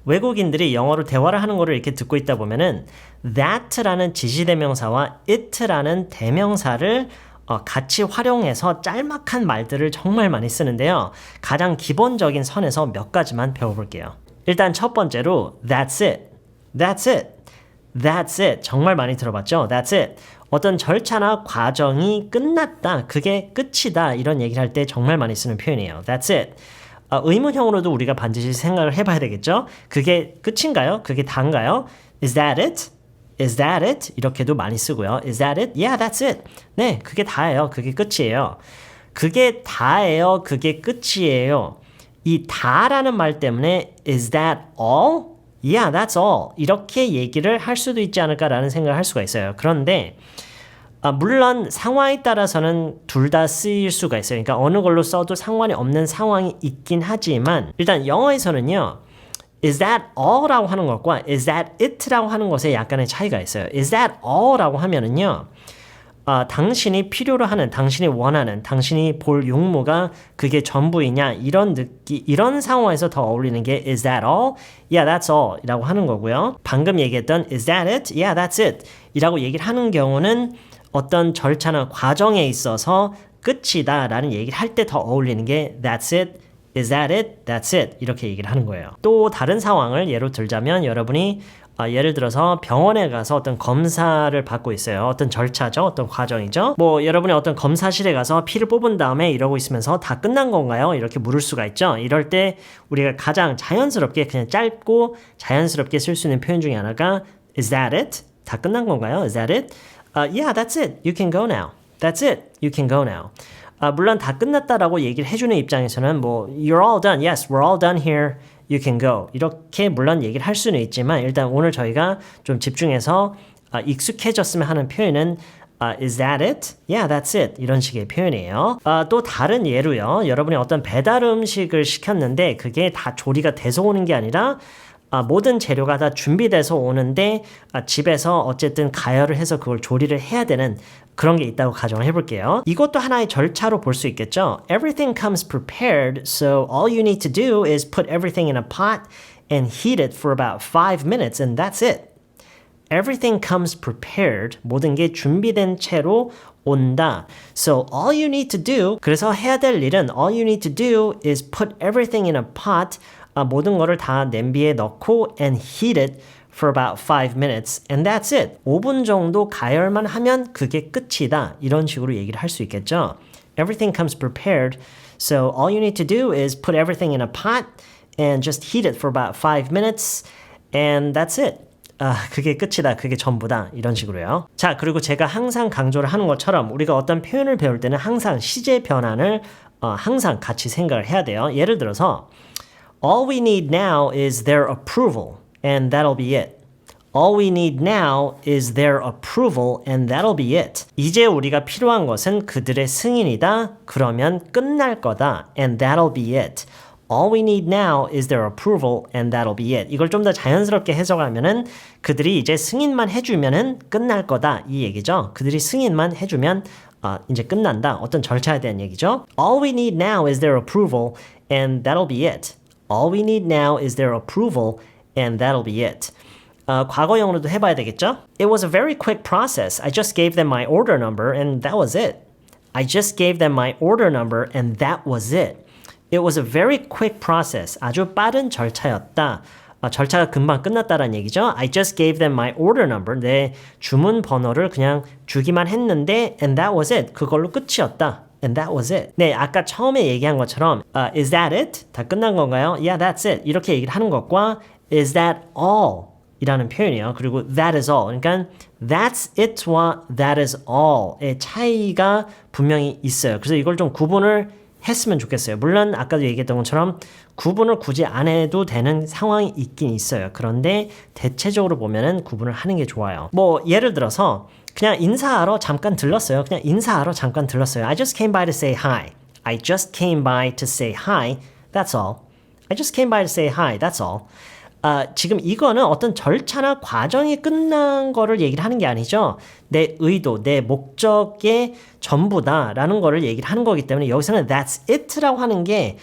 외국인들이 영어로 대화를 하는 거를 이렇게 듣고 있다 보면은 that라는 지시대명사와 it라는 대명사를 같이 활용해서 짤막한 말들을 정말 많이 쓰는데요. 가장 기본적인 선에서 몇 가지만 배워볼게요. 일단 첫 번째로 that's it, that's it, that's it 정말 많이 들어봤죠? That's it. 어떤 절차나 과정이 끝났다, 그게 끝이다 이런 얘기를 할 때 정말 많이 쓰는 표현이에요. That's it. 의문형으로도 우리가 반드시 생각을 해봐야 되겠죠? 그게 끝인가요? 그게 다인가요? Is that it? Is that it? 이렇게도 많이 쓰고요. Is that it? Yeah, that's it. 네, 그게 다예요. 그게 끝이에요. 그게 다예요. 그게 끝이에요. 이 다라는 말 때문에 Is that all? Yeah, that's all. 이렇게 얘기를 할 수도 있지 않을까라는 생각을 할 수가 있어요. 그런데 물론 상황에 따라서는 둘 다 쓰일 수가 있어요. 그러니까 어느 걸로 써도 상관이 없는 상황이 있긴 하지만 일단 영어에서는요. Is that all? 라고 하는 것과 Is that it? 라고 하는 것에 약간의 차이가 있어요. Is that all? 라고 하면은요. 당신이 필요로 하는, 당신이 원하는, 당신이 볼 용무가 그게 전부이냐 이런 상황에서 더 어울리는 게 Is that all? Yeah, that's all 이라고 하는 거고요. 방금 얘기했던 Is that it? Yeah, that's it 이라고 얘기를 하는 경우는 어떤 절차나 과정에 있어서 끝이다 라는 얘기를 할 때 더 어울리는 게 That's it, Is that it? That's it 이렇게 얘기를 하는 거예요. 또 다른 상황을 예로 들자면 여러분이 예를 들어서 병원에 가서 어떤 검사를 받고 있어요. 어떤 절차죠. 어떤 과정이죠. 뭐 여러분이 어떤 검사실에 가서 피를 뽑은 다음에 이러고 있으면서 다 끝난 건가요? 이렇게 물을 수가 있죠. 이럴 때 우리가 가장 자연스럽게 그냥 짧고 자연스럽게 쓸 수 있는 표현 중에 하나가 Is that it? 다 끝난 건가요? Is that it? Yeah, that's it. You can go now. That's it. You can go now. 물론 다 끝났다라고 얘기를 해주는 입장에서는 뭐 You're all done. Yes, we're all done here. You can go. 이렇게 물론 얘기를 할 수는 있지만 일단 오늘 저희가 좀 집중해서 익숙해졌으면 하는 표현은 Is that it? Yeah, that's it. 이런 식의 표현이에요. 또 다른 예로요. 여러분이 어떤 배달 음식을 시켰는데 그게 다 조리가 돼서 오는 게 아니라 모든 재료가 다 준비돼서 오는데 집에서 어쨌든 가열을 해서 그걸 조리를 해야 되는 그런 게 있다고 가정을 해볼게요. 이것도 하나의 절차로 볼 수 있겠죠. Everything comes prepared, so all you need to do is put everything in a pot and heat it for about 5 minutes and that's it. Everything comes prepared, 모든 게 준비된 채로 온다. So all you need to do, 그래서 해야 될 일은 all you need to do is put everything in a pot, 모든 거를 다 냄비에 넣고 and heat it for about 5 minutes and that's it. 5분 정도 가열만 하면 그게 끝이다. 이런 식으로 얘기를 할 수 있겠죠. Everything comes prepared. So all you need to do is put everything in a pot and just heat it for about 5 minutes and that's it. 그게 끝이다. 그게 전부다. 이런 식으로요. 자, 그리고 제가 항상 강조를 하는 것처럼 우리가 어떤 표현을 배울 때는 항상 시제 변환을 항상 같이 생각을 해야 돼요. 예를 들어서 All we need now is their approval, and that'll be it. All we need now is their approval, and that'll be it. 이제 우리가 필요한 것은 그들의 승인이다. 그러면 끝날 거다. And that'll be it. All we need now is their approval, and that'll be it. 이걸 좀 더 자연스럽게 해석하면은 그들이 이제 승인만 해주면은 끝날 거다. 이 얘기죠. 그들이 승인만 해주면 이제 끝난다. 어떤 절차에 대한 얘기죠. All we need now is their approval, and that'll be it. All we need now is their approval, and that'll be it. 과거형으로도 해봐야 되겠죠? It was a very quick process. I just gave them my order number, and that was it. I just gave them my order number, and that was it. It was a very quick process. 아주 빠른 절차였다. 절차가 금방 끝났다는 얘기죠. I just gave them my order number. 내 주문 번호를 그냥 주기만 했는데, and that was it. 그걸로 끝이었다. And that was it. 네, 아까 처음에 얘기한 것처럼 Is that it? 다 끝난 건가요? Yeah, that's it. 이렇게 얘기를 하는 것과 Is that all? 이라는 표현이에요. 그리고 That is all. 그러니까 That's it와 That is all의 차이가 분명히 있어요. 그래서 이걸 좀 구분을 했으면 좋겠어요. 물론 아까도 얘기했던 것처럼 구분을 굳이 안 해도 되는 상황이 있긴 있어요. 그런데 대체적으로 보면은 구분을 하는 게 좋아요. 뭐 예를 들어서 그냥 인사하러 잠깐 들렀어요. 그냥 인사하러 잠깐 들렀어요. I just came by to say hi. I just came by to say hi. That's all. I just came by to say hi. That's all. 지금 이거는 어떤 절차나 과정이 끝난 거를 얘기를 하는 게 아니죠. 내 의도, 내 목적의 전부다라는 거를 얘기를 하는 거기 때문에 여기서는 that's it라고 하는 게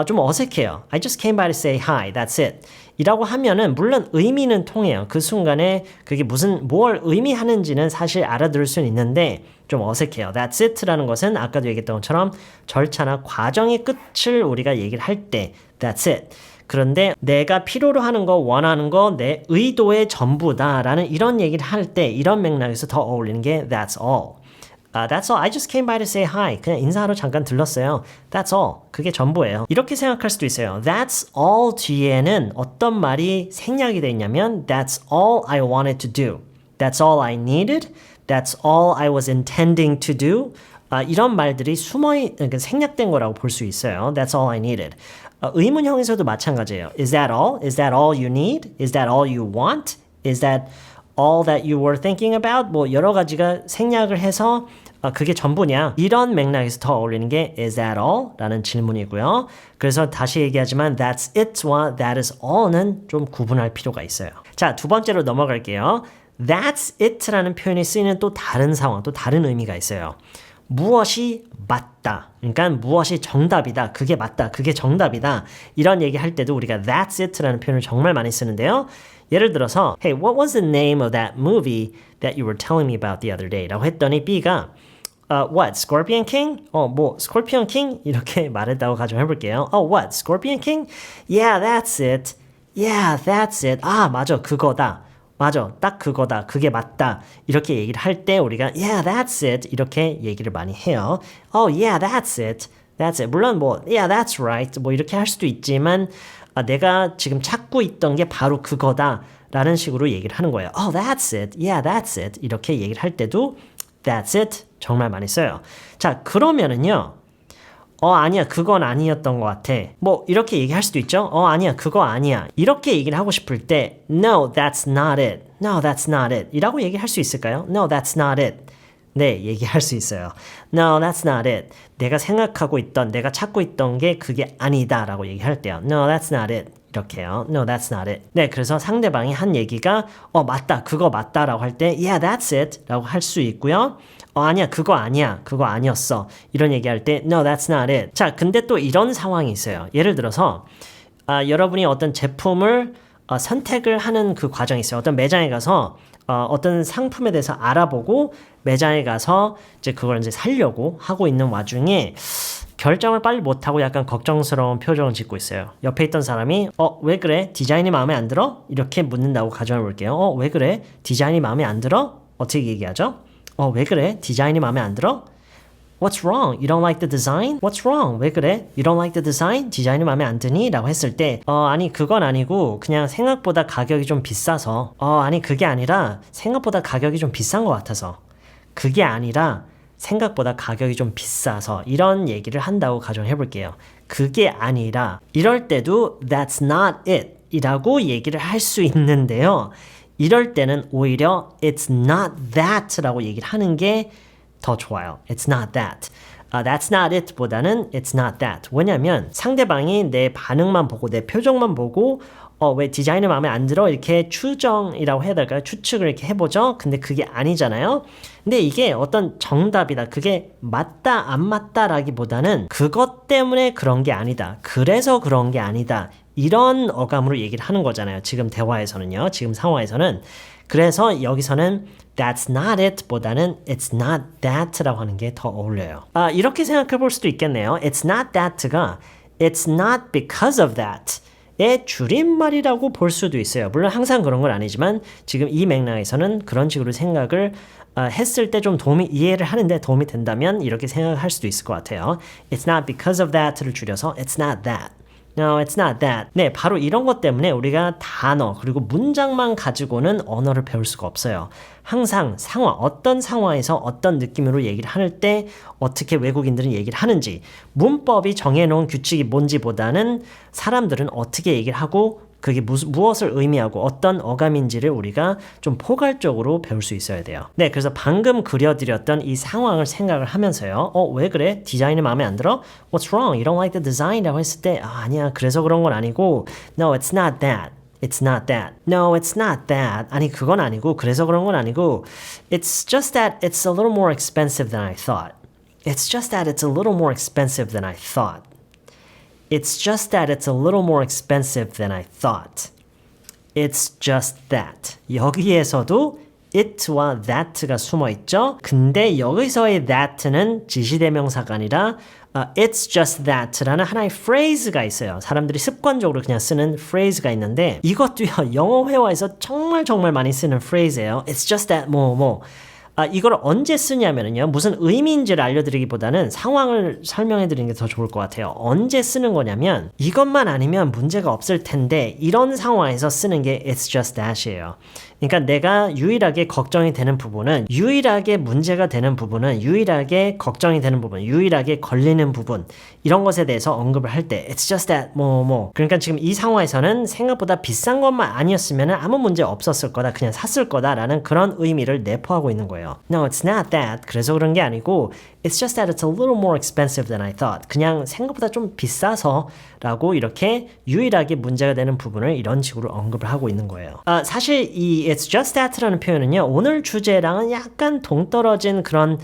좀 어색해요. I just came by to say hi. That's it. 이라고 하면은 물론 의미는 통해요. 그 순간에 그게 뭘 의미하는지는 사실 알아들을 수는 있는데 좀 어색해요. That's it라는 것은 아까도 얘기했던 것처럼 절차나 과정의 끝을 우리가 얘기를 할 때 That's it. 그런데 내가 필요로 하는 거, 원하는 거, 내 의도의 전부다라는 이런 얘기를 할 때 이런 맥락에서 더 어울리는 게 That's all. That's all. I just came by to say hi. 그냥 인사하러 잠깐 들렀어요. That's all. 그게 전부예요. 이렇게 생각할 수도 있어요. That's all 뒤에는 어떤 말이 생략이 돼 있냐면 That's all I wanted to do. That's all I needed. That's all I was intending to do. 이런 말들이 그러니까 생략된 거라고 볼 수 있어요. That's all I needed. 의문형에서도 마찬가지예요. Is that all? Is that all you need? Is that all you want? Is that all that you were thinking about? 뭐 여러 가지가 생략을 해서 그게 전부냐? 이런 맥락에서 더 어울리는 게 Is that all? 라는 질문이고요. 그래서 다시 얘기하지만 That's it와 That is all는 좀 구분할 필요가 있어요. 자, 두 번째로 넘어갈게요. That's it라는 표현이 쓰이는 또 다른 상황, 또 다른 의미가 있어요. 무엇이 맞다. 그러니까 무엇이 정답이다. 그게 맞다. 그게 정답이다. 이런 얘기 할 때도 우리가 That's it라는 표현을 정말 많이 쓰는데요. 예를 들어서 Hey, what was the name of that movie that you were telling me about the other day? 라고 했더니 B가 What? Scorpion King? Scorpion King? 이렇게 말했다고 가정해볼게요. What? Scorpion King? Yeah, that's it. Yeah, that's it. 맞아. 그거다. 맞아. 딱 그거다. 그게 맞다. 이렇게 얘기를 할 때 우리가 Yeah, that's it. 이렇게 얘기를 많이 해요. Yeah, that's it. That's it. 물론 Yeah, that's right. 이렇게 할 수도 있지만 내가 지금 찾고 있던 게 바로 그거다. 라는 식으로 얘기를 하는 거예요. That's it. Yeah, that's it. 이렇게 얘기를 할 때도 That's it. 정말 많이 써요. 자, 그러면은요. 아니야. 그건 아니었던 것 같아. 이렇게 얘기할 수도 있죠. 아니야. 그거 아니야. 이렇게 얘기를 하고 싶을 때 No, that's not it. No, that's not it. 이라고 얘기할 수 있을까요? No, that's not it. 네, 얘기할 수 있어요. No, that's not it. 내가 생각하고 있던, 내가 찾고 있던 게 그게 아니다 라고 얘기할 때요. No, that's not it. 이렇게요. No, that's not it. 네, 그래서 상대방이 한 얘기가 맞다, 그거 맞다 라고 할 때 Yeah, that's it 라고 할 수 있고요. 아니야, 그거 아니야, 그거 아니었어. 이런 얘기할 때 No, that's not it. 자, 근데 또 이런 상황이 있어요. 예를 들어서 여러분이 어떤 제품을 선택을 하는 그 과정이 있어요. 어떤 매장에 가서 어떤 상품에 대해서 알아보고 매장에 가서 이제 그걸 이제 사려고 하고 있는 와중에 결정을 빨리 못하고 약간 걱정스러운 표정을 짓고 있어요. 옆에 있던 사람이 왜 그래? 디자인이 마음에 안 들어? 이렇게 묻는다고 가정해 볼게요. 왜 그래? 디자인이 마음에 안 들어? 어떻게 얘기하죠? 왜 그래? 디자인이 마음에 안 들어? What's wrong? You don't like the design? What's wrong? 왜 그래? You don't like the design? 디자인이 마음에 안 드니? 라고 했을 때 아니 그건 아니고 그냥 생각보다 가격이 좀 비싸서 아니 그게 아니라 생각보다 가격이 좀 비싼 것 같아서 그게 아니라 생각보다 가격이 좀 비싸서 이런 얘기를 한다고 가정해 볼게요. 그게 아니라 이럴 때도 That's not it 이라고 얘기를 할 수 있는데요. 이럴 때는 오히려 It's not that 라고 얘기를 하는 게 더 좋아요. It's not that. That's not it 보다는 It's not that. 왜냐면 상대방이 내 반응만 보고 내 표정만 보고 왜 디자인이 마음에 안 들어? 이렇게 추정이라고 해야 될까요? 추측을 이렇게 해보죠. 근데 그게 아니잖아요. 근데 이게 어떤 정답이다. 그게 맞다 안 맞다라기보다는 그것 때문에 그런 게 아니다. 그래서 그런 게 아니다. 이런 어감으로 얘기를 하는 거잖아요. 지금 대화에서는요. 지금 상황에서는. 그래서 여기서는 That's not it 보다는 It's not that라고 하는 게 더 어울려요. 이렇게 생각해 볼 수도 있겠네요. It's not that가 It's not because of that 의 줄임말이라고 볼 수도 있어요. 물론 항상 그런 건 아니지만 지금 이 맥락에서는 그런 식으로 생각을 했을 때 좀 이해를 하는데 도움이 된다면 이렇게 생각할 수도 있을 것 같아요. It's not because of that를 줄여서 It's not that. No, it's not that. 네, 바로 이런 것 때문에 우리가 단어 그리고 문장만 가지고는 언어를 배울 수가 없어요. 항상 상황, 어떤 상황에서 어떤 느낌으로 얘기를 할 때 어떻게 외국인들은 얘기를 하는지 문법이 정해놓은 규칙이 뭔지보다는 사람들은 어떻게 얘기를 하고 그게 무엇을 의미하고 어떤 어감인지를 우리가 좀 포괄적으로 배울 수 있어야 돼요. 네, 그래서 방금 그려드렸던 이 상황을 생각을 하면서요. 왜 그래? 디자인이 마음에 안 들어? What's wrong? You don't like the design? 라고 했을 때 아니야, 그래서 그런 건 아니고 No, it's not that. It's not that. No, it's not that. 아니, 그건 아니고 그래서 그런 건 아니고 It's just that it's a little more expensive than I thought. It's just that it's a little more expensive than I thought. It's just that it's a little more expensive than I thought. It's just that. 여기에서도 it와 that가 숨어 있죠. 근데 여기서의 that는 지시대명사가 아니라 it's just that라는 하나의 phrase가 있어요. 사람들이 습관적으로 그냥 쓰는 phrase가 있는데 이것도요. 영어 회화에서 정말 많이 쓰는 phrase예요. It's just that 뭐. 이걸 언제 쓰냐면요. 무슨 의미인지를 알려드리기보다는 상황을 설명해 드리는 게 더 좋을 것 같아요. 언제 쓰는 거냐면 이것만 아니면 문제가 없을 텐데 이런 상황에서 쓰는 게 it's just that이에요. 그러니까 내가 유일하게 걱정이 되는 부분은 유일하게 문제가 되는 부분은 유일하게 걱정이 되는 부분 유일하게 걸리는 부분 이런 것에 대해서 언급을 할 때 it's just that 뭐 그러니까 지금 이 상황에서는 생각보다 비싼 것만 아니었으면 아무 문제 없었을 거다 그냥 샀을 거다라는 그런 의미를 내포하고 있는 거예요. No, it's not that. 그래서 그런 게 아니고 It's just that it's a little more expensive than I thought. 그냥 생각보다 좀 비싸서 라고 이렇게 유일하게 문제가 되는 부분을 이런 식으로 언급을 하고 있는 거예요. 사실 이 It's just that라는 표현은요. 오늘 주제랑은 약간 동떨어진 그런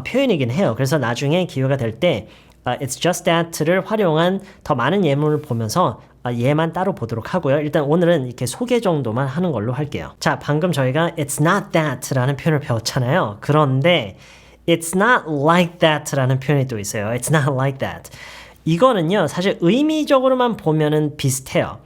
표현이긴 해요. 그래서 나중에 기회가 될 때 It's just that를 활용한 더 많은 예문을 보면서 얘만 따로 보도록 하고요. 일단 오늘은 이렇게 소개 정도만 하는 걸로 할게요. 자, 방금 저희가 It's not that라는 표현을 배웠잖아요. 그런데 It's not like that라는 표현이 또 있어요. It's not like that. 이거는요, 사실 의미적으로만 보면은 비슷해요.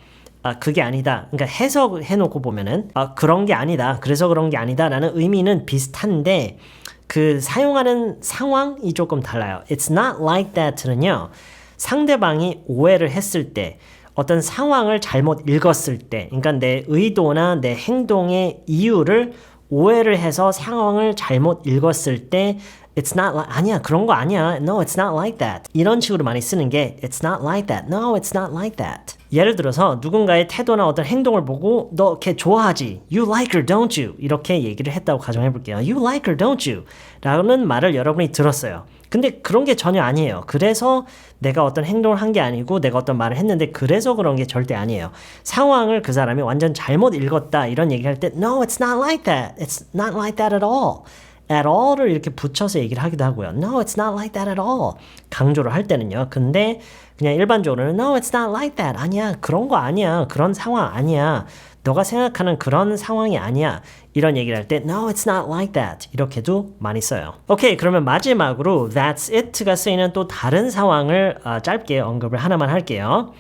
그게 아니다. 그러니까 해석해놓고 보면은 그런 게 아니다. 그래서 그런 게 아니다라는 의미는 비슷한데 그 사용하는 상황이 조금 달라요. It's not like that는요, 상대방이 오해를 했을 때 어떤 상황을 잘못 읽었을 때, 그러니까 내 의도나 내 행동의 이유를 오해를 해서 상황을 잘못 읽었을 때 It's not like, 아니야 그런 거 아니야. No, it's not like that. 이런 식으로 많이 쓰는 게 It's not like that. No, it's not like that. 예를 들어서 누군가의 태도나 어떤 행동을 보고 너 걔 좋아하지? You like her, don't you? 이렇게 얘기를 했다고 가정해 볼게요. You like her, don't you? 라는 말을 여러분이 들었어요. 근데 그런 게 전혀 아니에요. 그래서 내가 어떤 행동을 한 게 아니고 내가 어떤 말을 했는데 그래서 그런 게 절대 아니에요. 상황을 그 사람이 완전 잘못 읽었다 이런 얘기를 할 때 No, it's not like that. It's not like that at all. at all을 이렇게 붙여서 얘기를 하기도 하고요. No, it's not like that at all. 강조를 할 때는요. 근데 그냥 일반적으로는 No, it's not like that. 아니야. 그런 거 아니야. 그런 상황 아니야. 너가 생각하는 그런 상황이 아니야. 이런 얘기를 할 때 No, it's not like that. 이렇게도 많이 써요. 오케이, 그러면 마지막으로 That's it가 쓰이는 또 다른 상황을 짧게 언급을 하나만 할게요.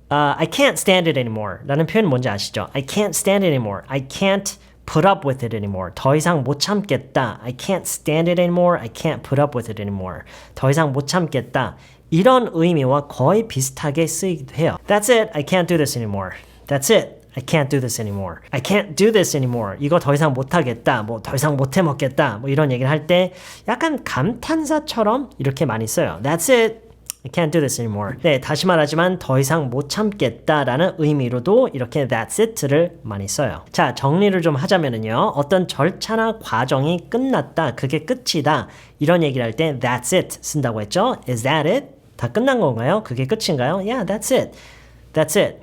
I can't stand it anymore. 라는 표현 뭔지 아시죠? I can't stand it anymore. I can't put up with it anymore. 더 이상 못 참겠다. I can't stand it anymore. I can't put up with it anymore. 더 이상 못 참겠다. 이런 의미와 거의 비슷하게 쓰이기도 해요. That's it. I can't do this anymore. That's it. I can't do this anymore. I can't do this anymore. 이거 더 이상 못하겠다. 뭐 더 이상 못 해먹겠다. 뭐 이런 얘기를 할 때 약간 감탄사처럼 이렇게 많이 써요. That's it. I can't do this anymore. 네, 다시 말하지만 더 이상 못 참겠다라는 의미로도 이렇게 that's it를 많이 써요. 자, 정리를 좀 하자면은요. 어떤 절차나 과정이 끝났다. 그게 끝이다. 이런 얘기를 할 때 that's it 쓴다고 했죠. Is that it? 다 끝난 건가요? 그게 끝인가요? Yeah, that's it. That's it.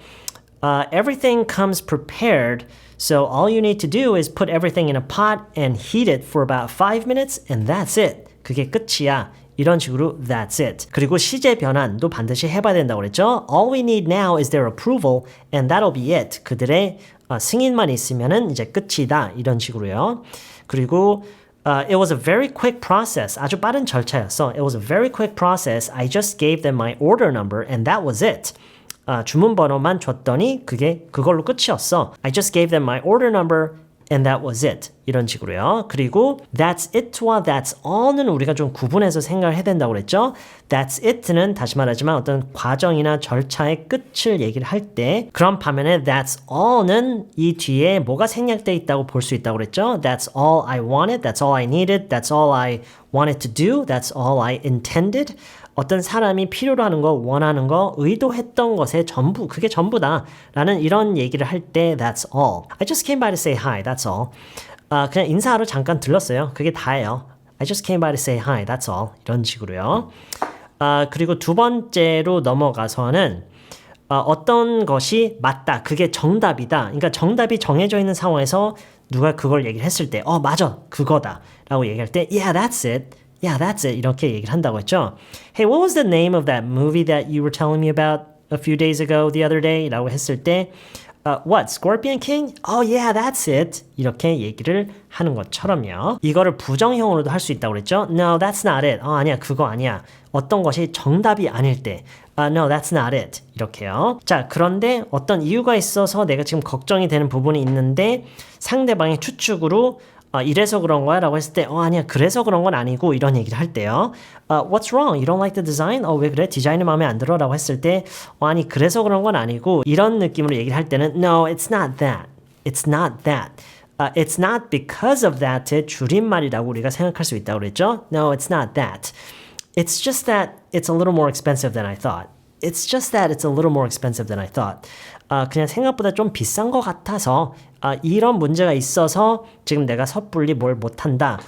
Everything comes prepared. So all you need to do is put everything in a pot and heat it for about 5 minutes and that's it. 그게 끝이야. 이런 식으로 that's it. 그리고 시제 변환도 반드시 해봐야 된다고 그랬죠. All we need now is their approval and that'll be it. 그들의 승인만 있으면은 이제 끝이다. 이런 식으로요. 그리고 it was a very quick process. 아주 빠른 절차였어. It was a very quick process. I just gave them my order number and that was it. 주문 번호만 줬더니 그걸로 끝이었어. I just gave them my order number and that was it. 이런 식으로요. 그리고 that's it와 that's all는 우리가 좀 구분해서 생각을 해야 된다고 그랬죠. That's it는 다시 말하지만 어떤 과정이나 절차의 끝을 얘기를 할 때 그런 반면에 that's all는 이 뒤에 뭐가 생략되어 있다고 볼 수 있다고 그랬죠. That's all I wanted. That's all I needed. That's all I wanted to do. That's all I intended. 어떤 사람이 필요로 하는 거, 원하는 거, 의도했던 것의 전부, 그게 전부다 라는 이런 얘기를 할 때 that's all. I just came by to say hi, that's all. 그냥 인사하러 잠깐 들렀어요. 그게 다예요. I just came by to say hi, that's all. 이런 식으로요. 그리고 두 번째로 넘어가서는 어떤 것이 맞다, 그게 정답이다. 그러니까 정답이 정해져 있는 상황에서 누가 그걸 얘기를 했을 때 맞아, 그거다 라고 얘기할 때 Yeah, that's it. Yeah, that's it. 이렇게 얘기를 한다고 했죠. Hey, what was the name of that movie that you were telling me about a few days ago, the other day? 라고 했을 때 What? Scorpion King? Oh yeah, that's it. 이렇게 얘기를 하는 것처럼요. 이거를 부정형으로도 할 수 있다고 그랬죠. No, that's not it. 아니야, 그거 아니야. 어떤 것이 정답이 아닐 때 No, that's not it. 이렇게요. 자, 그런데 어떤 이유가 있어서 내가 지금 걱정이 되는 부분이 있는데 상대방의 추측으로 이래서 그런 거야? 라고 했을 때 아니야, 그래서 그런 건 아니고 이런 얘기를 할 때요. What's wrong? You don't like the design? 왜 그래? 디자인이 마음에 안 들어? 라고 했을 때 아니, 그래서 그런 건 아니고 이런 느낌으로 얘기를 할 때는 No, it's not that. It's not that. It's not because of that의 줄임말이라고 우리가 생각할 수 있다고 그랬죠? No, it's not that. It's just that it's a little more expensive than I thought. It's just that it's a little more expensive than I thought. 그냥 생각보다 좀 비싼 것 같아서 이런 문제가 있어서 지금 내가 섣불리 뭘 못한다.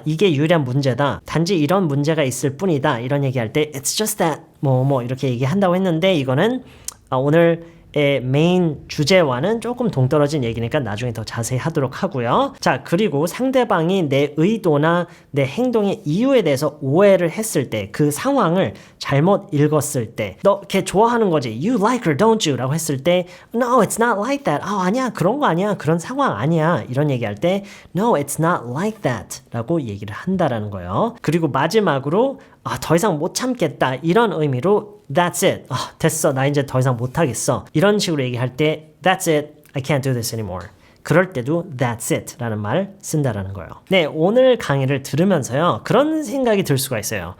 이게 유일한 문제다. 단지 이런 문제가 있을 뿐이다. 이런 얘기할 때 It's just that 뭐 이렇게 얘기한다고 했는데 이거는 오늘의 메인 주제와는 조금 동떨어진 얘기니까 나중에 더 자세히 하도록 하고요. 자, 그리고 상대방이 내 의도나 내 행동의 이유에 대해서 오해를 했을 때 그 상황을 잘못 읽었을 때 너 걔 좋아하는 거지? You like her, don't you? 라고 했을 때 No, it's not like that. 아니야, 그런 거 아니야. 그런 상황 아니야. 이런 얘기할 때 No, it's not like that. 라고 얘기를 한다라는 거예요. 그리고 마지막으로 더 이상 못 참겠다. 이런 의미로 That's it. 됐어. 나 이제 더 이상 못하겠어. 이런 식으로 얘기할 때 That's it. I can't do this anymore. 그럴 때도 That's it 라는 말 쓴다라는 거예요. 네, 오늘 강의를 들으면서요. 그런 생각이 들 수가 있어요.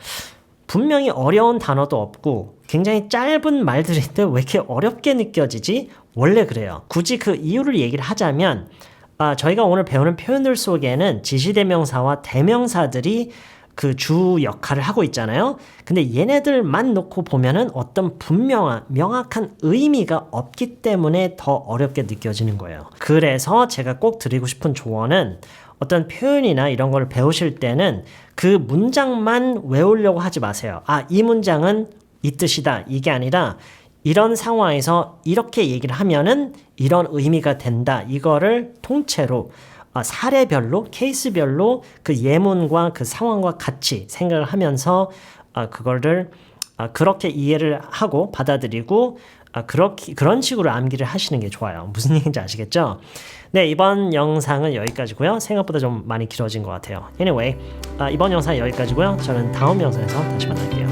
분명히 어려운 단어도 없고 굉장히 짧은 말들인데 왜 이렇게 어렵게 느껴지지? 원래 그래요. 굳이 그 이유를 얘기를 하자면 저희가 오늘 배우는 표현들 속에는 지시대명사와 대명사들이 그 주 역할을 하고 있잖아요. 근데 얘네들만 놓고 보면은 어떤 분명한 명확한 의미가 없기 때문에 더 어렵게 느껴지는 거예요. 그래서 제가 꼭 드리고 싶은 조언은 어떤 표현이나 이런 걸 배우실 때는 그 문장만 외우려고 하지 마세요. 이 문장은 이 뜻이다. 이게 아니라 이런 상황에서 이렇게 얘기를 하면은 이런 의미가 된다. 이거를 통째로 사례별로, 케이스별로 그 예문과 그 상황과 같이 생각을 하면서 그거를 그렇게 이해를 하고 받아들이고 그런 식으로 암기를 하시는 게 좋아요. 무슨 얘기인지 아시겠죠? 네, 이번 영상은 여기까지고요. 생각보다 좀 많이 길어진 것 같아요. Anyway, 이번 영상은 여기까지고요. 저는 다음 영상에서 다시 만날게요.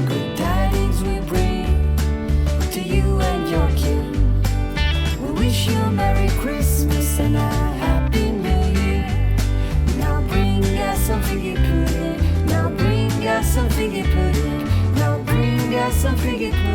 Some figgy pudding, now bring us some figgy pudding.